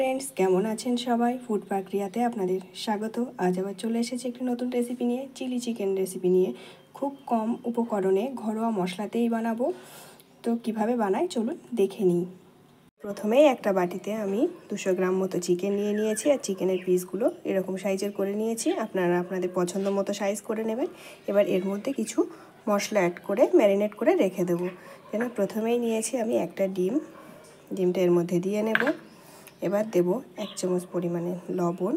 Friends, কেমন আছেন সবাই? ফুড প্রক্রিয়াতে আপনাদের স্বাগত। আজ আবার চলে এসেছি একটি নতুন রেসিপি নিয়ে, চিলি চিকেন রেসিপি নিয়ে। খুব কম উপকরণে ঘরোয়া মশলাতেই বানাবো। তো কিভাবে বানাই চলুন দেখে নিই। প্রথমেই একটা বাটিতে আমি 200 গ্রাম মতো চিকেন নিয়ে নিয়েছি, আর চিকেনের পিসগুলো এরকম সাইজের করে নিয়েছি। আপনারা আপনাদের পছন্দ মতো সাইজ করে নেবেন। এবার এর মধ্যে কিছু মশলা অ্যাড করে ম্যারিনেট করে রেখে দেবো। যেন প্রথমেই নিয়েছি আমি একটা ডিমটা এর মধ্যে দিয়ে নেব। এবার দেব 1 চামচ পরিমাণে লবণ,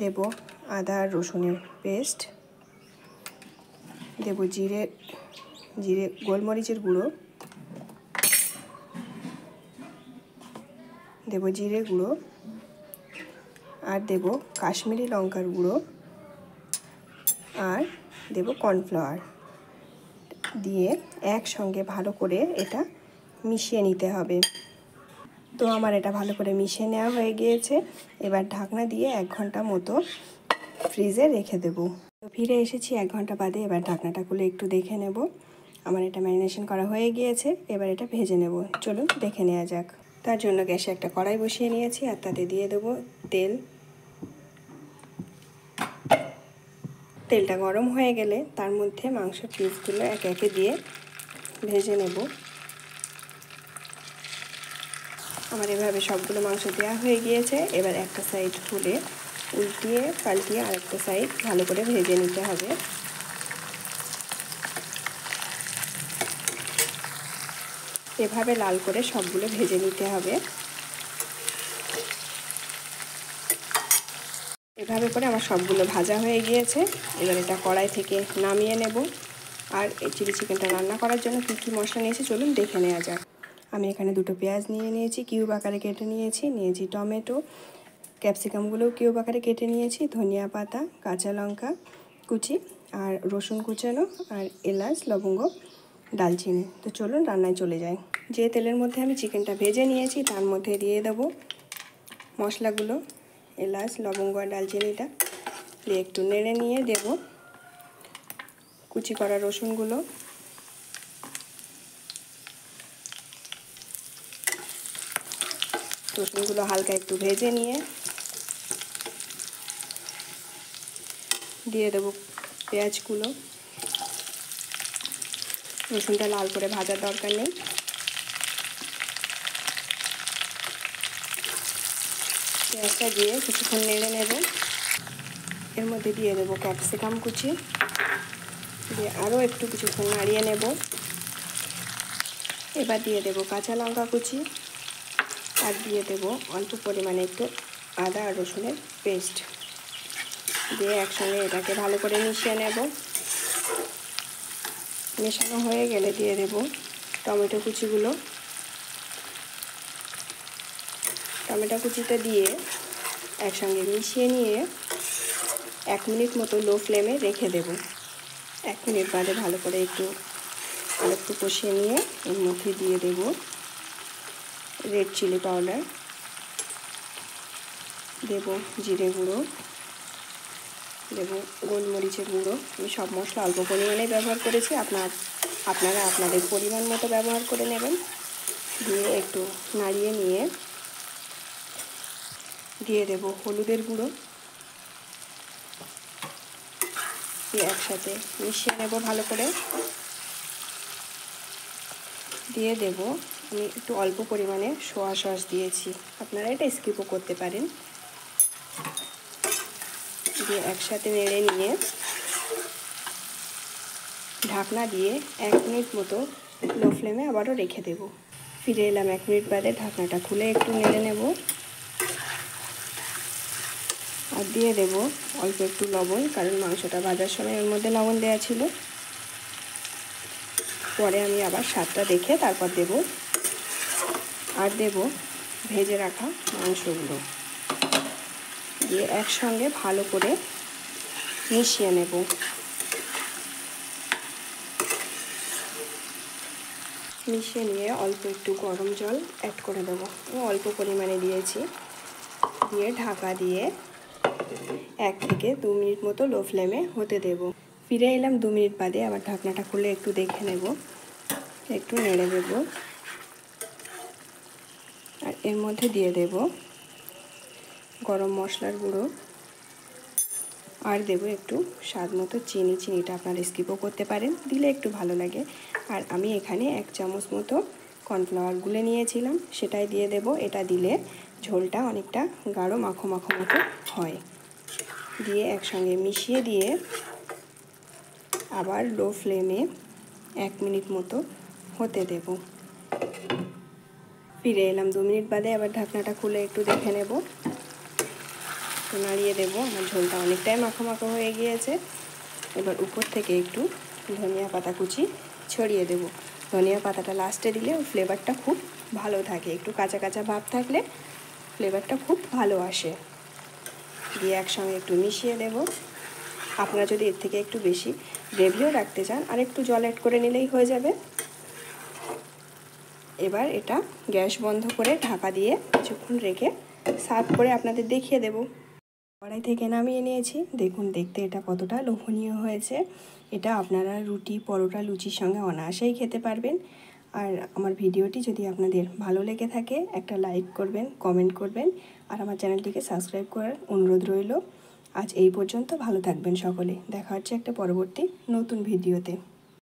দেব আদা আর রসুনের পেস্ট, দেব জিরে গোলমরিচের গুঁড়ো, দেব জিরে গুঁড়ো, আর দেব কাশ্মীরি লঙ্কার গুঁড়ো, আর দেব কর্নফ্লাওয়ার। দিয়ে একসঙ্গে ভালো করে এটা মিশিয়ে নিতে হবে। তো আমার এটা ভালো করে মিশিয়ে নেওয়া হয়ে গিয়েছে। এবার ঢাকনা দিয়ে 1 ঘন্টা মতো ফ্রিজে রেখে দেব। তো ফিরে এসেছি 1 ঘন্টা বাদে। এবার ঢাকনাটা খুলে একটু দেখে নেব। আমার এটা ম্যারিনেশন করা হয়ে গিয়েছে। এবার এটা ভেজে নেব। চলুন দেখে নেওয়া যাক। তার জন্য গ্যাসে একটা কড়াই বসিয়ে নিয়েছি, আর তাতে দিয়ে দেবো তেল। তেলটা গরম হয়ে গেলে তার মধ্যে মাংসের পিসগুলো একে একে দিয়ে ভেজে নেব। আমার এভাবে সবগুলো মাংস দেওয়া হয়ে গিয়েছে। এবার একটা সাইড খুলে উল্টিয়ে পাল্টিয়ে আরেকটা সাইড ভালো করে ভেজে নিতে হবে। এভাবে লাল করে সবগুলো ভেজে নিতে হবে। এভাবে করে আমার সবগুলো ভাজা হয়ে গিয়েছে। এবার এটা কড়াই থেকে নামিয়ে নেব। আর এই চিলি চিকেনটা রান্না করার জন্য কী কী মশলা নিয়েছি চলুন দেখে নেওয়া যাক। আমি এখানে 2টো পেঁয়াজ নিয়েছি, কিউব আকারে কেটে নিয়েছি টমেটো, ক্যাপসিকামগুলোও কিউব আকারে কেটে নিয়েছি, ধনিয়া পাতা, কাঁচা লঙ্কা কুচি, আর রসুন কুচানো, আর এলাচ, লবঙ্গ, ডালচিনি। তো চলুন রান্নায় চলে যাই। যে তেলের মধ্যে আমি চিকেনটা ভেজে নিয়েছি তার মধ্যে দিয়ে দেবো মশলাগুলো, এলাচ, লবঙ্গ আর ডালচিনিটা দিয়ে একটু নেড়ে নিয়ে দেব কুচি করা রসুনগুলো, রসুনগুলো হালকা একটু ভেজে নিয়ে দিয়ে দেব পেঁয়াজগুলো। রসুনটা লাল করে ভাজার দরকার নেই। পেঁয়াজটা দিয়ে কিছুক্ষণ নেড়ে নেব। এর মধ্যে দিয়ে দেবো ক্যাপসিকাম কুচি, দিয়ে আরও একটু কিছুক্ষণ নাড়িয়ে নেব। এবার দিয়ে দেব কাঁচা লঙ্কা কুচি, আর দিয়ে দেব অল্প পরিমাণে একটু আদা আর রসুনের পেস্ট। দিয়ে একসঙ্গে এটাকে ভালো করে মিশিয়ে নেব। মেশানো হয়ে গেলে দিয়ে দেব টমেটো কুচিগুলো। টমেটো কুচিটা দিয়ে একসঙ্গে মিশিয়ে নিয়ে 1 মিনিট মতো লো ফ্লেমে রেখে দেব। 1 মিনিট বাদে ভালো করে একটু কষিয়ে নিয়ে এর মধ্যে দিয়ে দেব রেড চিলি পাউডার, দেব জিরে গুঁড়ো, দেব গোলমরিচের গুঁড়ো। আমি সব মশলা অল্প পরিমাণে ব্যবহার করেছি, আপনারা আপনাদের পরিমাণ মতো ব্যবহার করে নেবেন। দিয়ে একটু নাড়িয়ে নিয়ে দিয়ে দেব হলুদের গুঁড়ো, দিয়ে একসাথে মিশিয়ে নেব ভালো করে। দিয়ে দেব আমি একটু অল্প পরিমাণে সোয়া সস দিয়েছি, আপনারা এটা স্কিপও করতে পারেন। দিয়ে একসাথে নেড়ে নিয়ে ঢাকনা দিয়ে 1 মিনিট মতো লো ফ্লেমে আবারও রেখে দেব। ফিরে এলাম 1 মিনিট বাদে। ঢাকনাটা খুলে একটু নেড়ে নেব, আর দিয়ে দেব অল্প একটু লবণ, কারণ মাংসটা ভাজার সময় এর মধ্যে লবণ দেওয়া ছিল। পরে আমি আবার স্বাদটা দেখে তারপর দেব। আর দেব ভেজে রাখা মাংসগুলো, দিয়ে একসঙ্গে ভালো করে মিশিয়ে নেব। মিশিয়ে নিয়ে অল্প একটু গরম জল অ্যাড করে দেবো। অল্প পরিমাণে দিয়েছি। দিয়ে ঢাকা দিয়ে 1 থেকে 2 মিনিট মতো লো ফ্লেমে হতে দেব। ফিরে এলাম 2 মিনিট বাদে। আবার ঢাকনাটা খুলে একটু দেখে নেব, একটু নেড়ে দেব। আর এর মধ্যে দিয়ে দেব গরম মশলার গুঁড়ো, আর দেব একটু স্বাদ মতো চিনি। চিনিটা আপনারা স্কিপও করতে পারেন, দিলে একটু ভালো লাগে। আর আমি এখানে 1 চামচ মতো কর্নফ্লাওয়ার গুলে নিয়েছিলাম, সেটাই দিয়ে দেব। এটা দিলে ঝোলটা অনেকটা গাঢ় মাখো মাখো মতো হয়। দিয়ে একসঙ্গে মিশিয়ে দিয়ে আবার লো ফ্লেমে 1 মিনিট মতো হতে দেব। ফিরে এলাম 2 মিনিট বাদে, আবার ঢাকনাটা খুলে একটু দেখে নেব। নাড়িয়ে দেব। আমার ঝোলটা অনেকটাই মাখো মাখো হয়ে গিয়েছে। এবার উপর থেকে একটু ধনিয়া পাতা কুচি ছড়িয়ে দেব। ধনিয়া পাতাটা লাস্টে দিলে ওর ফ্লেভারটা খুব ভালো থাকে, একটু কাঁচা কাঁচা ভাব থাকলে ফ্লেভারটা খুব ভালো আসে। দিয়ে একসঙ্গে একটু মিশিয়ে দেব। আপনারা যদি এর থেকে একটু বেশি গ্রেভিও রাখতে চান আর একটু জল অ্যাড করে নিলেই হয়ে যাবে। এবার এটা গ্যাস বন্ধ করে ঢাকা দিয়ে কিছুক্ষণ রেখে সার্ভ করে আপনাদের দেখিয়ে দেব। কড়াই থেকে নামিয়ে নিয়েছি, দেখুন দেখতে এটা কতটা লোভনীয় হয়েছে। এটা আপনারা রুটি, পরোটা, লুচির সঙ্গে অনায়াসেই খেতে পারবেন। আর আমার ভিডিওটি যদি আপনাদের ভালো লেগে থাকে একটা লাইক করবেন, কমেন্ট করবেন, আর আমার চ্যানেলটিকে সাবস্ক্রাইব করার অনুরোধ রইল। আজ এই পর্যন্ত, ভালো থাকবেন সকলে। দেখা হচ্ছে একটা পরবর্তী নতুন ভিডিওতে।